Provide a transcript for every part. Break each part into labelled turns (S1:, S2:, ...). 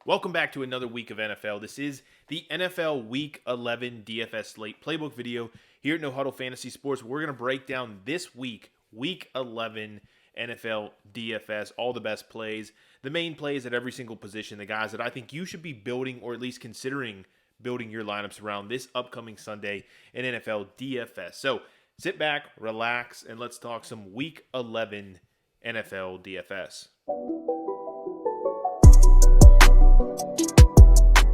S1: Welcome back to another week of NFL. This is the NFL Week 11 DFS slate playbook video here at No Huddle Fantasy Sports. We're going to break down this week, Week 11 NFL DFS, all the best plays, the main plays at every single position, the guys that I think you should be building or at least considering building your lineups around this upcoming Sunday in NFL DFS. So sit back, relax, and let's talk some Week 11 NFL DFS.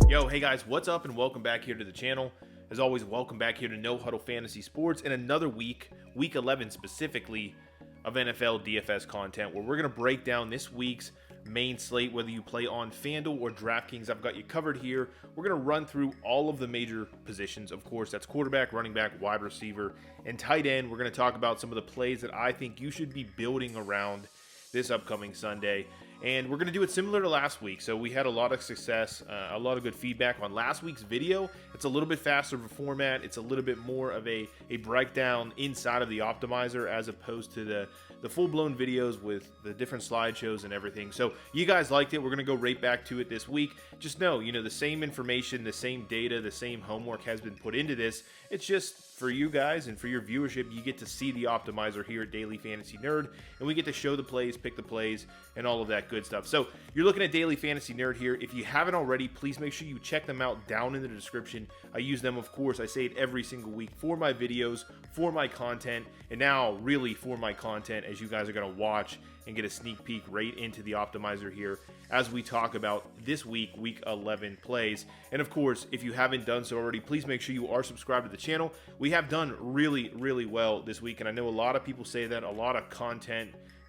S1: Yo, hey guys, what's up and welcome back here to the channel. As always, welcome back here to No Huddle Fantasy Sports and another week, Week 11 specifically, of NFL DFS content where we're going to break down this week's main slate, whether you play on FanDuel or DraftKings. I've got you covered here. We're going to run through all of the major positions. Of course, that's quarterback, running back, wide receiver, and tight end. We're going to talk about some of the plays that I think you should be building around this upcoming Sunday. And we're going to do it similar to last week. So we had a lot of success, a lot of good feedback on last week's video. It's a little bit faster of a format. It's a little bit more of a breakdown inside of the optimizer as opposed to the full-blown videos with the different slideshows and everything. So you guys liked it. We're going to go right back to it this week. Just know, the same information, the same data, the same homework has been put into this. It's just for you guys and for your viewership, you get to see the optimizer here at Daily Fantasy Nerd, and we get to show the plays, pick the plays, and all of that good stuff. So you're looking at Daily Fantasy Nerd here. If you haven't already, please make sure you check them out down in the description. I use them, of course, I say it every single week for my videos, for my content, and now really for my content as you guys are going to watch and get a sneak peek right into the optimizer here as we talk about this week, Week 11 plays. And of course, if you haven't done so already, please make sure you are subscribed to the channel. We have done really, really well this week, and I know a lot of people say that, a lot of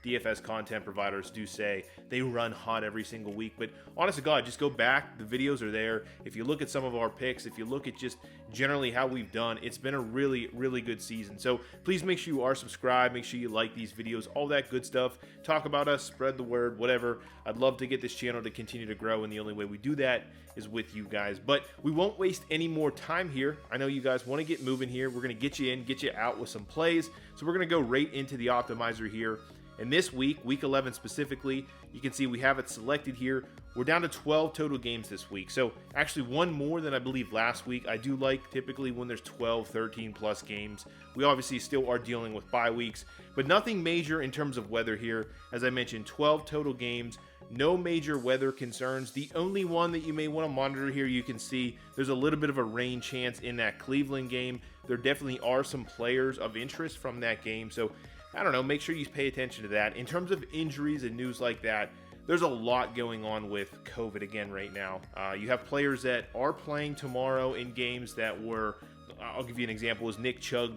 S1: DFS content providers do say they run hot every single week, but honest to God, just go back. The videos are there. If you look at some of our picks, if you look at just generally how we've done, it's been a really, really good season. So please make sure you are subscribed. Make sure you like these videos, all that good stuff. Talk about us, spread the word, whatever. I'd love to get this channel to continue to grow, and the only way we do that is with you guys. But we won't waste any more time here. I know you guys want to get moving here. We're going to get you in, get you out with some plays. So we're going to go right into the optimizer here. And this week, Week 11 specifically, you can see we have it selected here. We're down to 12 total games this week. So actually one more than I believe last week. I do like typically when there's 12, 13 plus games. We obviously still are dealing with bye weeks, but nothing major in terms of weather here. As I mentioned, 12 total games. No major weather concerns. The only one that you may want to monitor here, you can see there's a little bit of a rain chance in that Cleveland game. There definitely are some players of interest from that game. So I don't know, make sure you pay attention to that. In terms of injuries and news like that, there's a lot going on with COVID again right now. You have players that are playing tomorrow in games that were, I'll give you an example, is Nick Chubb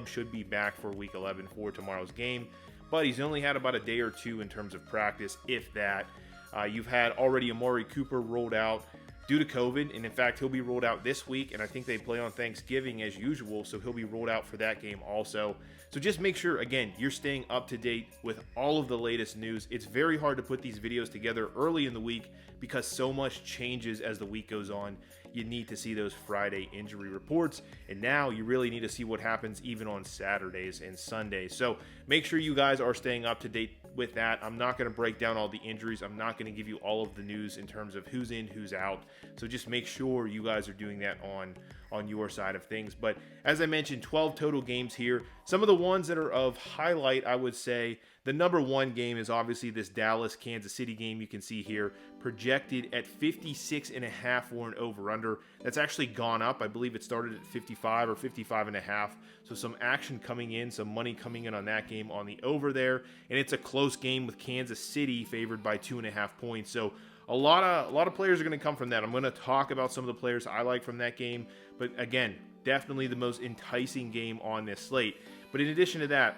S1: should be back for Week 11 for tomorrow's game, but he's only had about a day or two in terms of practice, if that. You've had already Amari Cooper rolled out due to COVID, and in fact, he'll be rolled out this week, and I think they play on Thanksgiving as usual, so he'll be rolled out for that game also. So just make sure, again, you're staying up to date with all of the latest news. It's very hard to put these videos together early in the week because so much changes as the week goes on. You need to see those Friday injury reports, and now you really need to see what happens even on Saturdays and Sundays. So make sure you guys are staying up to date with that. I'm not going to break down all the injuries. I'm not going to give you all of the news in terms of who's in, who's out. So just make sure you guys are doing that on your side of things. But as I mentioned, 12 total games here. Some of the ones that are of highlight, I would say, the number one game is obviously this Dallas-Kansas City game you can see here, projected at 56.5 for an over-under. That's actually gone up. I believe it started at 55 or 55.5. So some action coming in, some money coming in on that game on the over there. And it's a close game with Kansas City favored by 2.5 points. So a lot of players are going to come from that. I'm going to talk about some of the players I like from that game. But again, definitely the most enticing game on this slate. But in addition to that,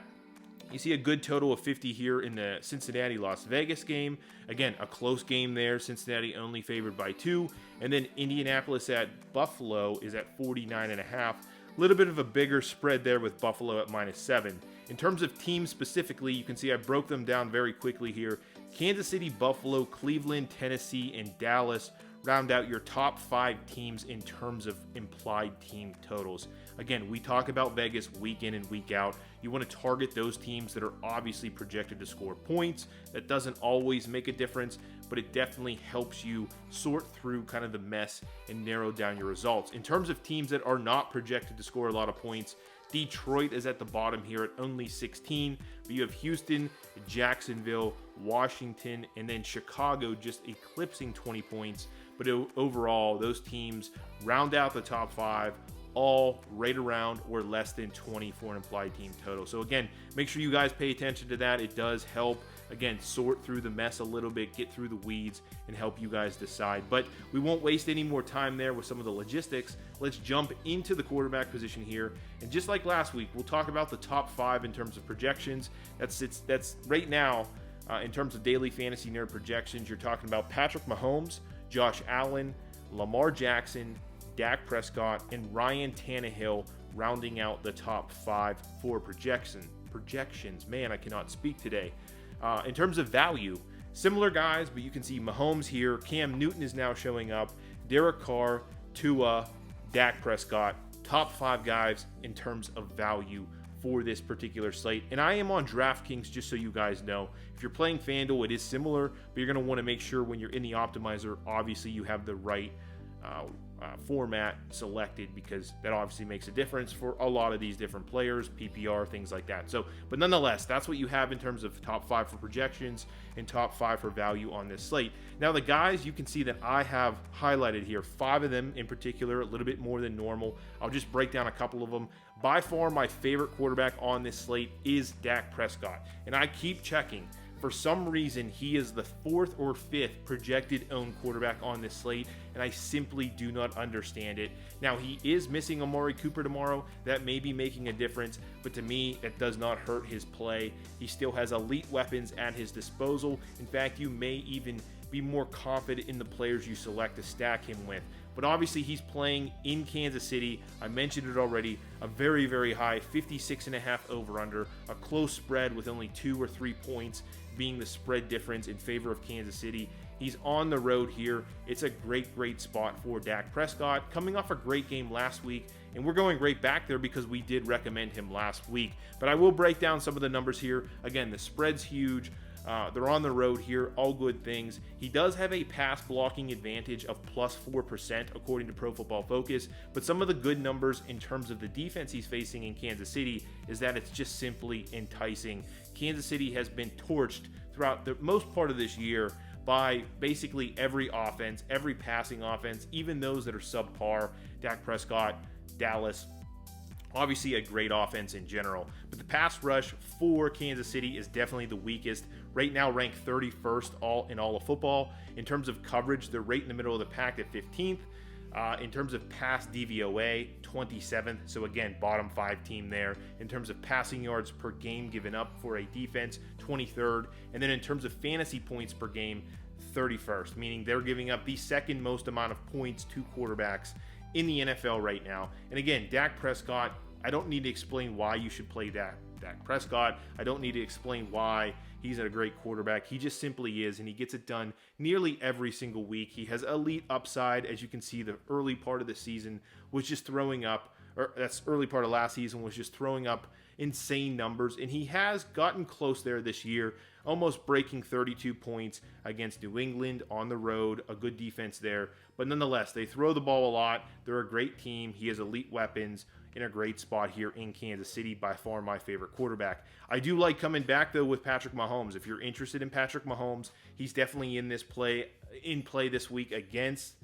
S1: you see a good total of 50 here in the Cincinnati-Las Vegas game. Again, a close game there. Cincinnati only favored by 2. And then Indianapolis at Buffalo is at 49.5. A little bit of a bigger spread there with Buffalo at -7. In terms of teams specifically, you can see I broke them down very quickly here. Kansas City, Buffalo, Cleveland, Tennessee, and Dallas round out your top 5 teams in terms of implied team totals. Again, we talk about Vegas week in and week out. You want to target those teams that are obviously projected to score points. That doesn't always make a difference, but it definitely helps you sort through kind of the mess and narrow down your results. In terms of teams that are not projected to score a lot of points, Detroit is at the bottom here at only 16, but you have Houston, Jacksonville, Washington, and then Chicago just eclipsing 20 points. But overall, those teams round out the top 5, all right around or less than 20 for an implied team total. So again, make sure you guys pay attention to that. It does help, again, sort through the mess a little bit, get through the weeds, and help you guys decide. But we won't waste any more time there with some of the logistics. Let's jump into the quarterback position here. And just like last week, we'll talk about the top 5 in terms of projections. That's right now, in terms of daily fantasy nerd projections, you're talking about Patrick Mahomes, Josh Allen, Lamar Jackson, Dak Prescott, and Ryan Tannehill rounding out the top 5 for projections. Man, I cannot speak today. In terms of value, similar guys, but you can see Mahomes here. Cam Newton is now showing up. Derek Carr, Tua, Dak Prescott, top 5 guys in terms of value for this particular slate. And I am on DraftKings, just so you guys know. If you're playing FanDuel, it is similar, but you're going to want to make sure when you're in the optimizer, obviously you have the right format selected, because that obviously makes a difference for a lot of these different players, PPR, things like that. So, but nonetheless, that's what you have in terms of top 5 for projections and top 5 for value on this slate. Now, the guys you can see that I have highlighted here, 5 of them in particular, a little bit more than normal. I'll just break down a couple of them. By far, my favorite quarterback on this slate is Dak Prescott, and I keep checking. For some reason, he is the 4th or 5th projected owned quarterback on this slate, and I simply do not understand it. Now, he is missing Amari Cooper tomorrow. That may be making a difference, but to me, that does not hurt his play. He still has elite weapons at his disposal. In fact, you may even be more confident in the players you select to stack him with. But obviously, he's playing in Kansas City. I mentioned it already. A very, very high 56.5 over-under. A close spread with only 2 or 3 points being the spread difference in favor of Kansas City. He's on the road here. It's a great, great spot for Dak Prescott, coming off a great game last week. And we're going right back there because we did recommend him last week. But I will break down some of the numbers here. Again, the spread's huge. They're on the road here, all good things. He does have a pass blocking advantage of plus 4% according to Pro Football Focus, but some of the good numbers in terms of the defense he's facing in Kansas City is that it's just simply enticing. Kansas City has been torched throughout the most part of this year by basically every offense, every passing offense, even those that are subpar. Dak Prescott, Dallas, obviously a great offense in general, but the pass rush for Kansas City is definitely the weakest. Right now ranked 31st in all of football. In terms of coverage, they're right in the middle of the pack at 15th. In terms of pass DVOA, 27th. So again, bottom 5 team there. In terms of passing yards per game given up for a defense, 23rd. And then in terms of fantasy points per game, 31st, meaning they're giving up the second most amount of points to quarterbacks in the NFL right now. And again, Dak Prescott, I don't need to explain why you should play Dak Prescott. I don't need to explain why he's a great quarterback. He just simply is, and he gets it done nearly every single week. He has elite upside. As you can see, the early part of the season was just throwing up, or that's early part of last season was just throwing up insane numbers, and he has gotten close there this year, almost breaking 32 points against New England on the road, a good defense there. But nonetheless, they throw the ball a lot. They're a great team. He has elite weapons in a great spot here in Kansas City, by far my favorite quarterback. I do like coming back, though, with Patrick Mahomes. If you're interested in Patrick Mahomes, he's definitely in play this week against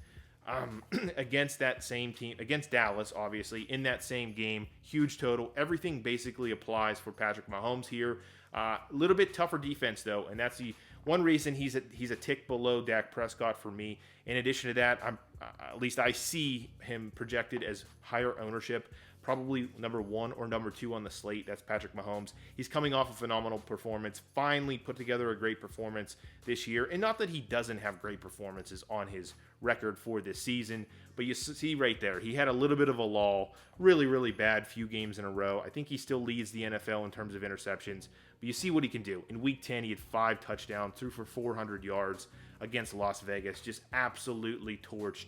S1: that same team, against Dallas, obviously, in that same game. Huge total. Everything basically applies for Patrick Mahomes here. A little bit tougher defense, though, and that's the one reason he's a tick below Dak Prescott for me. In addition to that, at least I see him projected as higher ownership, probably number 1 or number 2 on the slate. That's Patrick Mahomes. He's coming off a phenomenal performance, finally put together a great performance this year. And not that he doesn't have great performances on his record for this season, but you see right there, he had a little bit of a lull, really, really bad few games in a row. I think he still leads the NFL in terms of interceptions, but you see what he can do. In Week 10, he had 5 touchdowns, threw for 400 yards against Las Vegas, just absolutely torched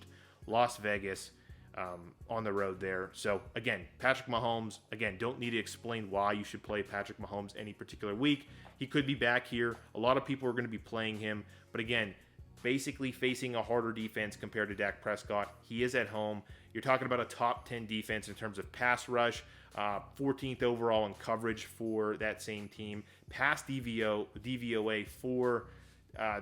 S1: Las Vegas on the road there. So again, Patrick Mahomes, again, don't need to explain why you should play Patrick Mahomes any particular week. He could be back here. A lot of people are going to be playing him, but again, basically facing a harder defense compared to Dak Prescott. He is at home. You're talking about a top 10 defense in terms of pass rush, 14th overall in coverage for that same team. Pass DVOA for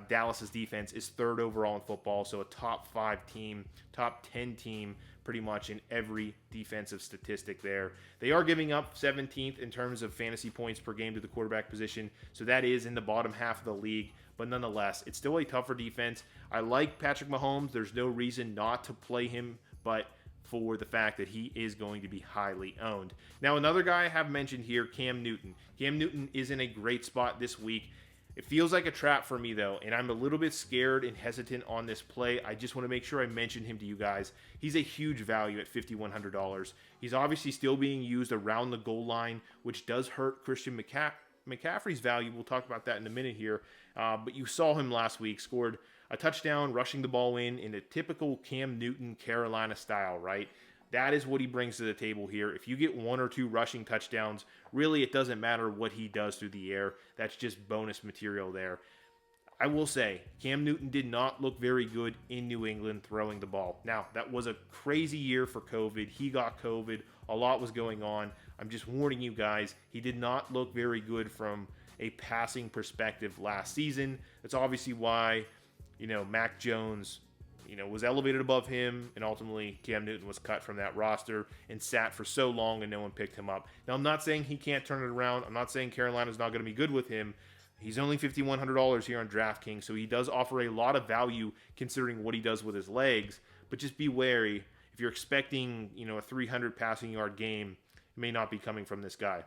S1: Dallas's defense is 3rd overall in football, so a top 5 team, top 10 team pretty much in every defensive statistic there. They are giving up 17th in terms of fantasy points per game to the quarterback position, so that is in the bottom half of the league, but nonetheless, it's still a tougher defense. I like Patrick Mahomes. There's no reason not to play him, but for the fact that he is going to be highly owned. Now, another guy I have mentioned here, Cam Newton. Cam Newton is in a great spot this week. It feels like a trap for me, though, and I'm a little bit scared and hesitant on this play. I just want to make sure I mention him to you guys. He's a huge value at $5,100. He's obviously still being used around the goal line, which does hurt Christian McCaffrey's value. We'll talk about that in a minute here. But you saw him last week, scored a touchdown, rushing the ball in a typical Cam Newton Carolina style, right? That is what he brings to the table here. If you get 1 or 2 rushing touchdowns, really it doesn't matter what he does through the air. That's just bonus material there. I will say, Cam Newton did not look very good in New England throwing the ball. Now, that was a crazy year for COVID. He got COVID. A lot was going on. I'm just warning you guys, he did not look very good from a passing perspective last season. That's obviously why, Mac Jones was elevated above him, and ultimately Cam Newton was cut from that roster and sat for so long and no one picked him up. Now, I'm not saying he can't turn it around. I'm not saying Carolina's not going to be good with him. He's only $5,100 here on DraftKings, so he does offer a lot of value considering what he does with his legs, but just be wary. If you're expecting, a 300 passing yard game, it may not be coming from this guy.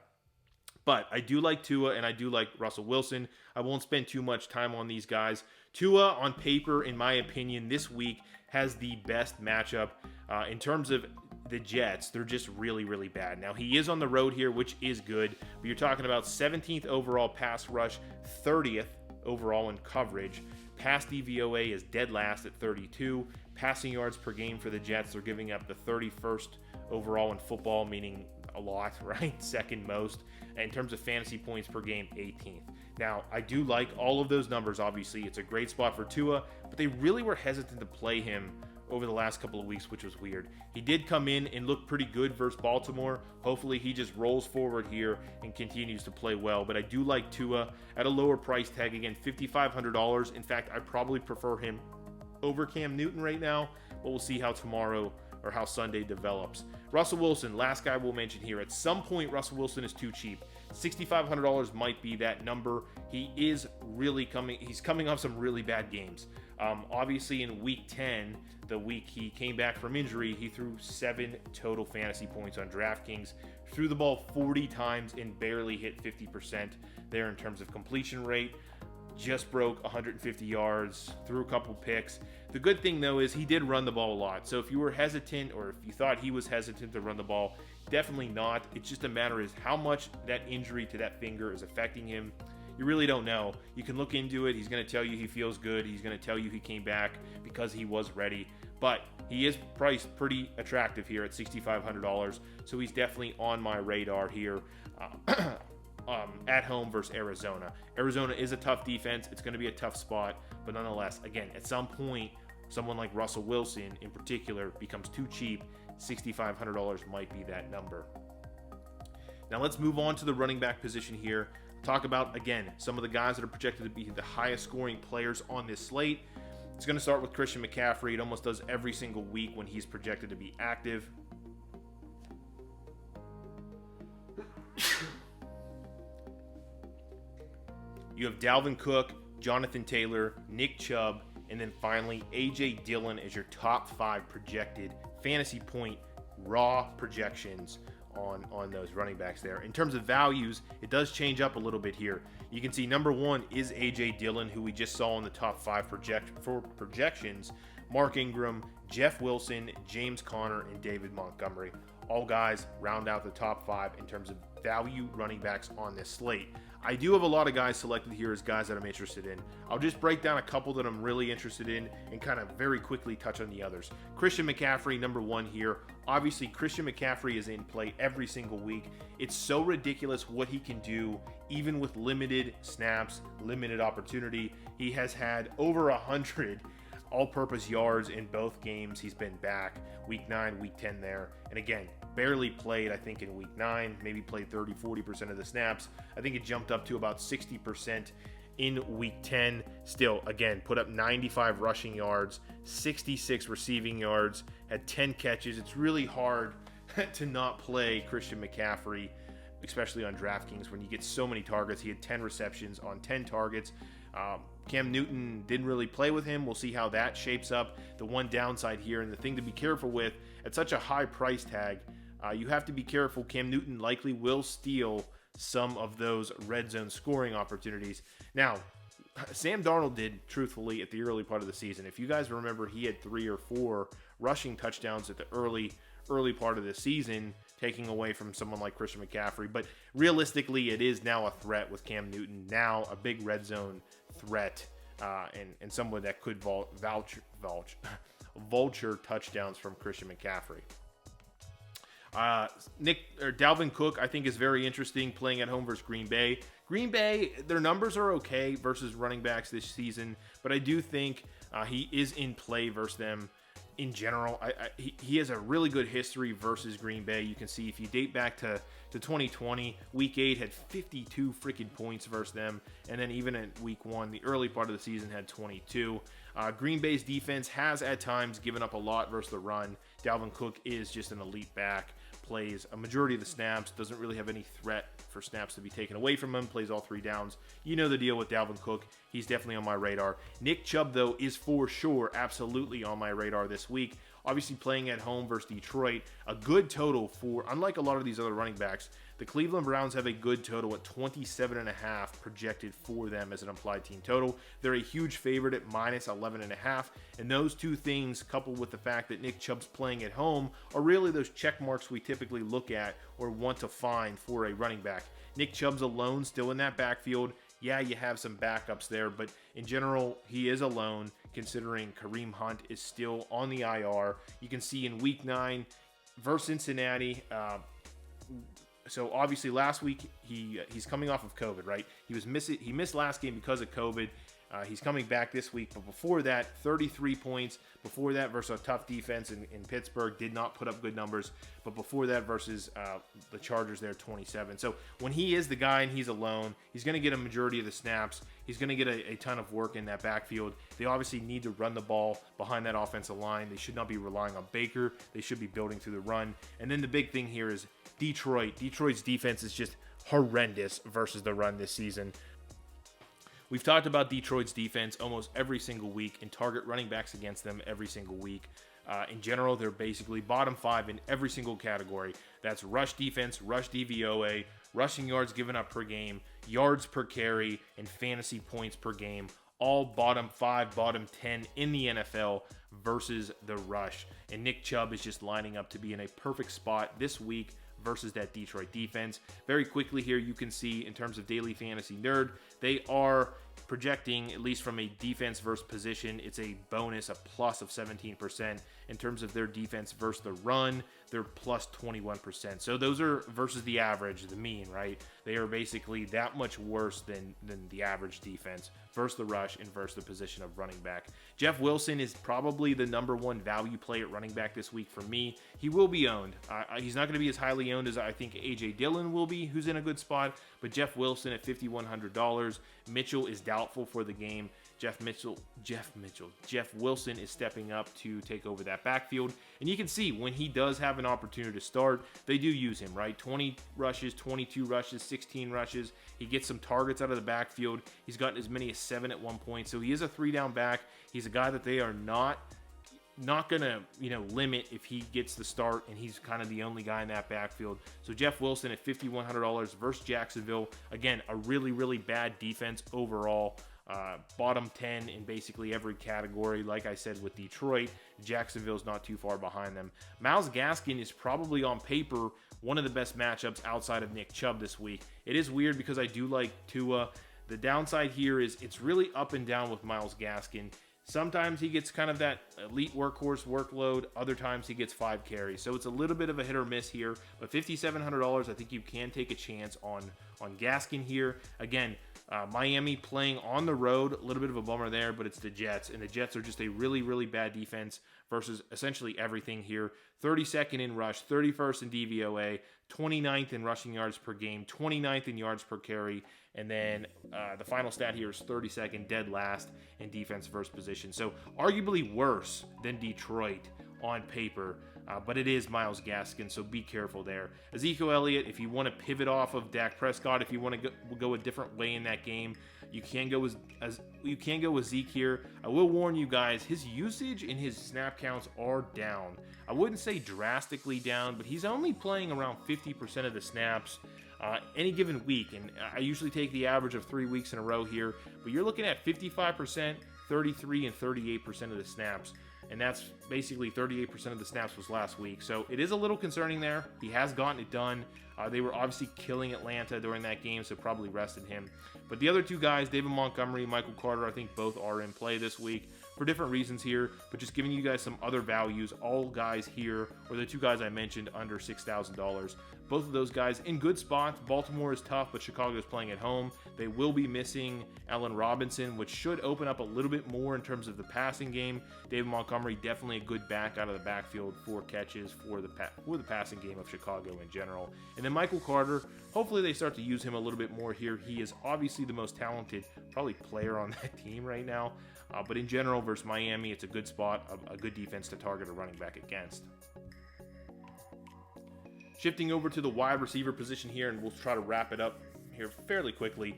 S1: But I do like Tua and I do like Russell Wilson. I won't spend too much time on these guys. Tua, on paper, in my opinion, this week has the best matchup. In terms of the Jets, they're just really, really bad. Now, he is on the road here, which is good. But you're talking about 17th overall pass rush, 30th overall in coverage. Pass DVOA is dead last at 32. Passing yards per game for the Jets, they're giving up the 31st overall in football, meaning a lot, right? Second most. In terms of fantasy points per game, 18th. Now, I do like all of those numbers, obviously. It's a great spot for Tua, but they really were hesitant to play him over the last couple of weeks, which was weird. He did come in and look pretty good versus Baltimore. Hopefully, he just rolls forward here and continues to play well. But I do like Tua at a lower price tag. Again, $5,500. In fact, I probably prefer him over Cam Newton right now, but we'll see how tomorrow or how Sunday develops. Russell Wilson, last guy we'll mention here. At some point, Russell Wilson is too cheap. $6,500 might be that number. He's coming off some really bad games. Obviously, in week 10, the week he came back from injury, he threw 7 total fantasy points on DraftKings, threw the ball 40 times and barely hit 50% there in terms of completion rate. Just broke 150 yards, threw a couple picks. The good thing, though, is he did run the ball a lot. So if you were hesitant or if you thought he was hesitant to run the ball, definitely not. It's just a matter of how much that injury to that finger is affecting him. You really don't know. You can look into it. He's going to tell you he feels good. He's going to tell you he came back because he was ready. But he is priced pretty attractive here at $6,500. So he's definitely on my radar here. At home versus Arizona. Arizona is a tough defense. It's going to be a tough spot. But nonetheless, again, at some point, someone like Russell Wilson in particular becomes too cheap. $6,500 might be that number. Now let's move on to the running back position here. Talk about, again, some of the guys that are projected to be the highest scoring players on this slate. It's going to start with Christian McCaffrey. It almost does every single week when he's projected to be active. You have Dalvin Cook, Jonathan Taylor, Nick Chubb, and then finally A.J. Dillon as your top 5 projected fantasy point raw projections on those running backs there. In terms of values, it does change up a little bit here. You can see number 1 is A.J. Dillon, who we just saw in the top 5 for projections. Mark Ingram, Jeff Wilson, James Conner, and David Montgomery. All guys round out the top 5 in terms of value running backs on this slate. I do have a lot of guys selected here as guys that I'm interested in. I'll just break down a couple that I'm really interested in and kind of very quickly touch on the others. Christian McCaffrey, number one here. Obviously, Christian McCaffrey is in play every single week. It's so ridiculous what he can do, even with limited snaps, limited opportunity. He has had over 100 all-purpose yards in both games. He's been back week 9, week 10 there. And again, barely played, I think, in week 9, maybe played 30-40% of the snaps. I think it jumped up to about 60% in week 10. Still, again, put up 95 rushing yards, 66 receiving yards, had 10 catches. It's really hard to not play Christian McCaffrey, especially on DraftKings when you get so many targets. He had 10 receptions on 10 targets. Cam Newton didn't really play with him. We'll see how that shapes up. The one downside here, and the thing to be careful with, at such a high price tag, you have to be careful. Cam Newton likely will steal some of those red zone scoring opportunities. Now, Sam Darnold did, truthfully, at the early part of the season. If you guys remember, he had 3 or 4 rushing touchdowns at the early part of the season, taking away from someone like Christian McCaffrey. But realistically, it is now a threat with Cam Newton, now a big red zone threat, and someone that could vulture touchdowns from Christian McCaffrey. Dalvin Cook, I think, is very interesting playing at home versus Green Bay. Green Bay, their numbers are okay versus running backs this season, but I do think he is in play versus them in general. He has a really good history versus Green Bay. You can see if you date back to 2020, week 8 had 52 freaking points versus them, and then even in week 1, the early part of the season, had 22. Green Bay's defense has at times given up a lot versus the run. Dalvin Cook is just an elite back, plays a majority of the snaps, doesn't really have any threat for snaps to be taken away from him, plays all 3 downs. You know the deal with Dalvin Cook. He's definitely on my radar. Nick Chubb, though, is for sure absolutely on my radar this week. Obviously playing at home versus Detroit, a good total for, unlike a lot of these other running backs, the Cleveland Browns have a good total at 27.5 projected for them as an implied team total. They're a huge favorite at minus 11.5, and those two things, coupled with the fact that Nick Chubb's playing at home, are really those check marks we typically look at or want to find for a running back. Nick Chubb's alone still in that backfield. Yeah, you have some backups there, but in general, he is alone, considering Kareem Hunt is still on the IR. You can see in week 9 versus Cincinnati, so obviously last week he's coming off of COVID, right? He missed last game because of COVID. He's coming back this week, but before that, 33 points. Before that, versus a tough defense in Pittsburgh, did not put up good numbers. But before that, versus the Chargers, there, 27. So when he is the guy and he's alone, he's going to get a majority of the snaps. He's going to get a ton of work in that backfield. They obviously need to run the ball behind that offensive line. They should not be relying on Baker. They should be building through the run. And then the big thing here is Detroit. Detroit's defense is just horrendous versus the run this season. We've talked about Detroit's defense almost every single week and target running backs against them every single week. In general, they're basically bottom 5 in every single category. That's rush defense, rush DVOA, rushing yards given up per game, yards per carry, and fantasy points per game. All bottom 5, bottom 10 in the NFL versus the rush. And Nick Chubb is just lining up to be in a perfect spot this week versus that Detroit defense. Very quickly here, you can see in terms of Daily Fantasy Nerd, they are projecting, at least from a defense versus position, it's a bonus, a plus of 17%. In terms of their defense versus the run, they're plus 21%. So those are versus the average, the mean, right? They are basically that much worse than the average defense versus the rush and versus the position of running back. Jeff Wilson is probably the number 1 value play at running back this week for me. He will be owned. He's not going to be as highly owned as I think A.J. Dillon will be, who's in a good spot, but Jeff Wilson at $5,100. Mitchell is doubtful for the game. Jeff Wilson is stepping up to take over that backfield. And you can see when he does have an opportunity to start, they do use him, right? 20 rushes, 22 rushes, 16 rushes. He gets some targets out of the backfield. He's gotten as many as 7 at one point. So he is a 3-down back. He's a guy that they are not going to, limit if he gets the start, and he's kind of the only guy in that backfield. So Jeff Wilson at $5,100 versus Jacksonville. Again, a really, really bad defense overall. bottom 10 in basically every category. Like I said, with Detroit, Jacksonville's not too far behind them. Myles Gaskin is probably on paper one of the best matchups outside of Nick Chubb this week. It is weird because I do like Tua. The downside here is it's really up and down with Myles Gaskin. Sometimes he gets kind of that elite workhorse workload. Other times he gets 5 carries. So it's a little bit of a hit or miss here. But $5,700, I think you can take a chance on Gaskin here. Again, Miami playing on the road, a little bit of a bummer there, but it's the Jets. And the Jets are just a really, really bad defense versus essentially everything here. 32nd in rush, 31st in DVOA, 29th in rushing yards per game, 29th in yards per carry, and then the final stat here is 32nd, dead last in defense first position. So arguably worse than Detroit on paper, but it is Myles Gaskin, so be careful there. Ezekiel Elliott, if you want to pivot off of Dak Prescott, if you want to go a different way in that game, you can go with Zeke here. I will warn you guys, his usage and his snap counts are down. I wouldn't say drastically down, but he's only playing around 50% of the snaps any given week, and I usually take the average of 3 weeks in a row here, but you're looking at 55%, 33, and 38% of the snaps. And that's basically 38% of the snaps was last week. So it is a little concerning there. He has gotten it done. They were obviously killing Atlanta during that game, so probably rested him. But the other two guys, David Montgomery, Michael Carter, I think both are in play this week for different reasons here, but just giving you guys some other values. All guys here, or the two guys I mentioned, under $6,000. Both of those guys in good spots. Baltimore is tough, but Chicago is playing at home. They will be missing Allen Robinson, which should open up a little bit more in terms of the passing game. David Montgomery, definitely a good back out of the backfield, 4 catches for the passing game of Chicago in general. And then Michael Carter, hopefully they start to use him a little bit more here. He is obviously the most talented, probably player on that team right now. But in general, versus Miami, it's a good spot, a good defense to target a running back against. Shifting over to the wide receiver position here, and we'll try to wrap it up here fairly quickly.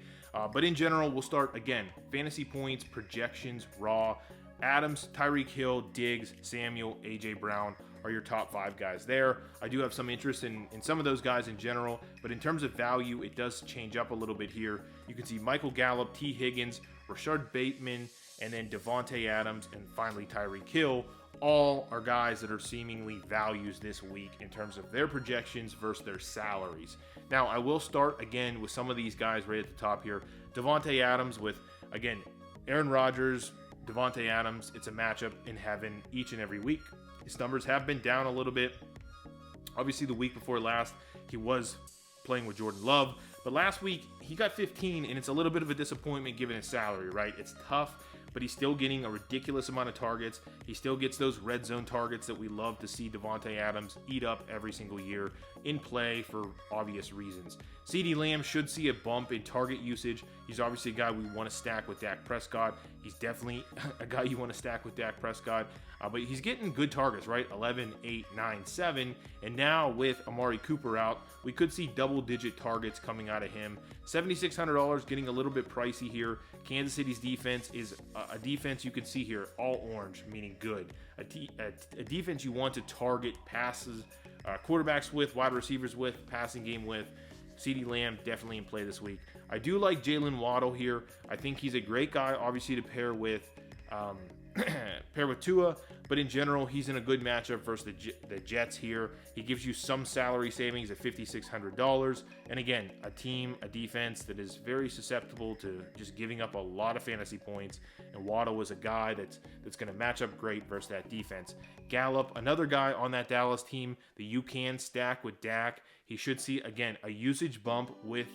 S1: But in general, we'll start, again, fantasy points, projections, raw. Adams, Tyreek Hill, Diggs, Samuel, A.J. Brown are your top 5 guys there. I do have some interest in some of those guys in general, but in terms of value, it does change up a little bit here. You can see Michael Gallup, T. Higgins, Rashard Bateman, and then Devontae Adams, and finally Tyreek Hill. All are guys that are seemingly values this week in terms of their projections versus their salaries. Now, I will start again with some of these guys right at the top here. Devontae Adams with, again, Aaron Rodgers, Devontae Adams. It's a matchup in heaven each and every week. His numbers have been down a little bit. Obviously, the week before last, he was playing with Jordan Love. But last week, he got 15, and it's a little bit of a disappointment given his salary, right? It's tough, but he's still getting a ridiculous amount of targets. He still gets those red zone targets that we love to see Devontae Adams eat up every single year in play for obvious reasons. CeeDee Lamb should see a bump in target usage. He's obviously a guy we want to stack with Dak Prescott. He's definitely a guy you want to stack with Dak Prescott. But he's getting good targets, right? 11, 8, 9, 7. And now with Amari Cooper out, we could see double-digit targets coming out of him. $7,600, getting a little bit pricey here. Kansas City's defense is a defense you can see here, all orange, meaning good. A defense you want to target passes, quarterbacks with, wide receivers with, passing game with. CeeDee Lamb definitely in play this week. I do like Jalen Waddle here. I think he's a great guy, obviously, to pair with Tua, but in general, he's in a good matchup versus the Jets here. He gives you some salary savings at $5,600, and again, a defense that is very susceptible to just giving up a lot of fantasy points, and Waddle is a guy that's going to match up great versus that defense. Gallup, another guy on that Dallas team that you can stack with Dak. He should see, again, a usage bump with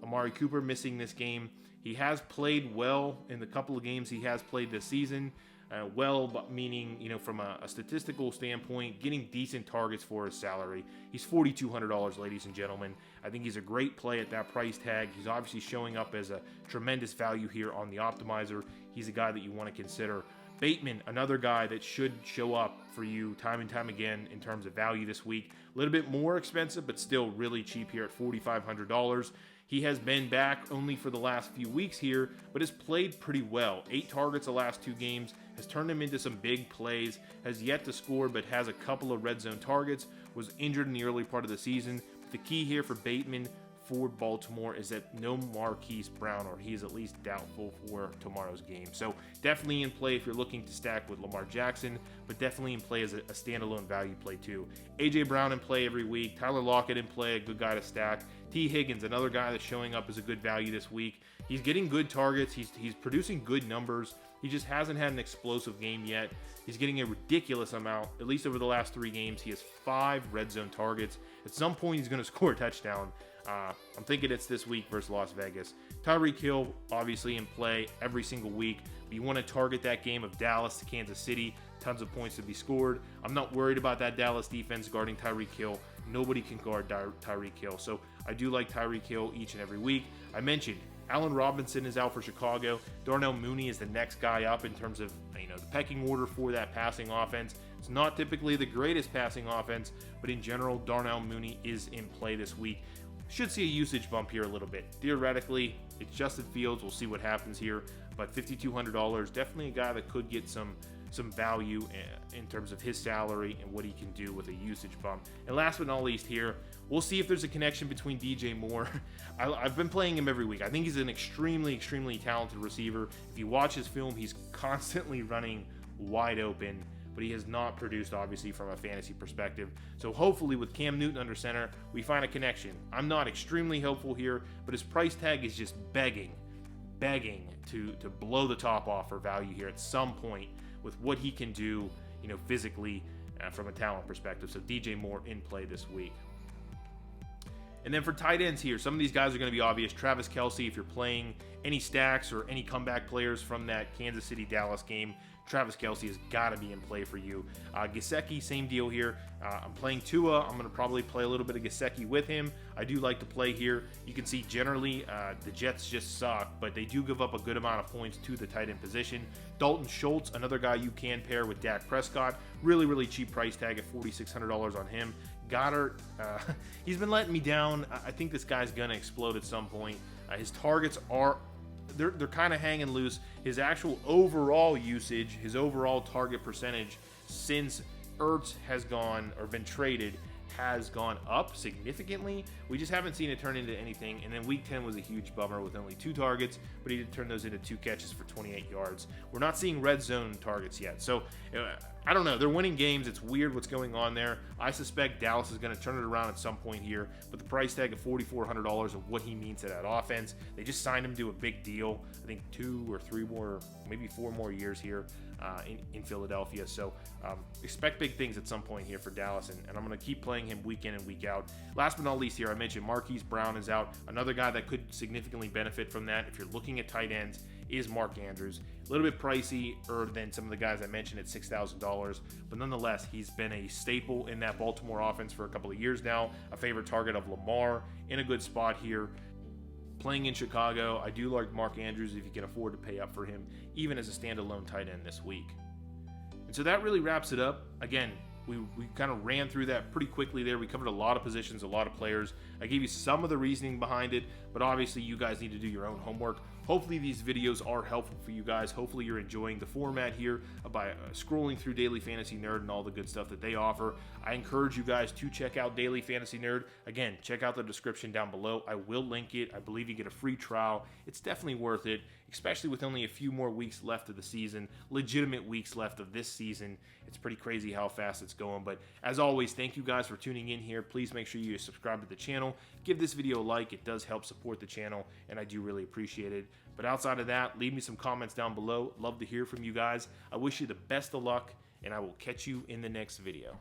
S1: Amari Cooper missing this game. He has played well in the couple of games he has played this season. But meaning, from a statistical standpoint, getting decent targets for his salary. He's $4,200, ladies and gentlemen. I think he's a great play at that price tag. He's obviously showing up as a tremendous value here on the optimizer. He's a guy that you want to consider. Bateman, another guy that should show up for you time and time again in terms of value this week. A little bit more expensive, but still really cheap here at $4,500. He has been back only for the last few weeks here, but has played pretty well. 8 targets the last 2 games, has turned him into some big plays, has yet to score, but has a couple of red zone targets, was injured in the early part of the season. The key here for Bateman, for Baltimore is that no Marquise Brown, or he is at least doubtful for tomorrow's game. So definitely in play if you're looking to stack with Lamar Jackson, but definitely in play as a standalone value play too. A.J. Brown in play every week. Tyler Lockett in play, a good guy to stack. T. Higgins, another guy that's showing up as a good value this week. He's getting good targets. He's producing good numbers. He just hasn't had an explosive game yet. He's getting a ridiculous amount, at least over the last 3 games. He has 5 red zone targets. At some point, he's going to score a touchdown. I'm thinking it's this week versus Las Vegas. Tyreek Hill, obviously in play every single week. But you want to target that game of Dallas to Kansas City. Tons of points to be scored. I'm not worried about that Dallas defense guarding Tyreek Hill. Nobody can guard Tyreek Hill. So I do like Tyreek Hill each and every week. I mentioned Allen Robinson is out for Chicago. Darnell Mooney is the next guy up in terms of the pecking order for that passing offense. It's not typically the greatest passing offense, but in general, Darnell Mooney is in play this week. Should see a usage bump here a little bit. Theoretically, it's Justin Fields. We'll see what happens here. But $5,200, definitely a guy that could get some value in terms of his salary and what he can do with a usage bump. And last but not least here, we'll see if there's a connection between DJ Moore. I've been playing him every week. I think he's an extremely, extremely talented receiver. If you watch his film, he's constantly running wide open, but he has not produced, obviously, from a fantasy perspective. So hopefully with Cam Newton under center, we find a connection. I'm not extremely hopeful here, but his price tag is just begging to blow the top off for value here at some point with what he can do, physically from a talent perspective. So DJ Moore in play this week. And then for tight ends here, some of these guys are going to be obvious. Travis Kelce, if you're playing any stacks or any comeback players from that Kansas City-Dallas game, Travis Kelce has got to be in play for you. Gesicki, same deal here. I'm playing Tua. I'm going to probably play a little bit of Gesicki with him. I do like to play here. You can see generally the Jets just suck, but they do give up a good amount of points to the tight end position. Dalton Schultz, another guy you can pair with Dak Prescott. Really, really cheap price tag at $4,600 on him. Goddard, he's been letting me down. I think this guy's going to explode at some point. His targets are they're kind of hanging loose. His actual overall usage, his overall target percentage since Ertz has gone or been traded has gone up significantly. We just haven't seen it turn into anything. And then week 10 was a huge bummer with only 2 targets, but he did turn those into 2 catches for 28 yards. We're not seeing red zone targets yet. So I don't know. They're winning games. It's weird what's going on there. I suspect Dallas is going to turn it around at some point here. But the price tag of $4,400 and what he means to that offense, they just signed him to a big deal. I think 2 or 3 more, maybe 4 more years here in Philadelphia. So expect big things at some point here for Dallas. And I'm going to keep playing him week in and week out. Last but not least here, I mentioned Marquise Brown is out. Another guy that could significantly benefit from that if you're looking at tight ends is Mark Andrews. A little bit pricier than some of the guys I mentioned at $6,000, but nonetheless, he's been a staple in that Baltimore offense for a couple of years now, a favorite target of Lamar, in a good spot here. Playing in Chicago, I do like Mark Andrews if you can afford to pay up for him, even as a standalone tight end this week. And so that really wraps it up. Again, we kind of ran through that pretty quickly there. We covered a lot of positions, a lot of players. I gave you some of the reasoning behind it, but obviously you guys need to do your own homework. Hopefully these videos are helpful for you guys. Hopefully you're enjoying the format here by scrolling through Daily Fantasy Nerd and all the good stuff that they offer. I encourage you guys to check out Daily Fantasy Nerd. Again, check out the description down below. I will link it. I believe you get a free trial. It's definitely worth it, especially with only a few more weeks left of the season, legitimate weeks left of this season. It's pretty crazy how fast it's going. But as always, thank you guys for tuning in here. Please make sure you subscribe to the channel. Give this video a like. It does help support the channel, and I do really appreciate it. But outside of that, leave me some comments down below. Love to hear from you guys. I wish you the best of luck, and I will catch you in the next video.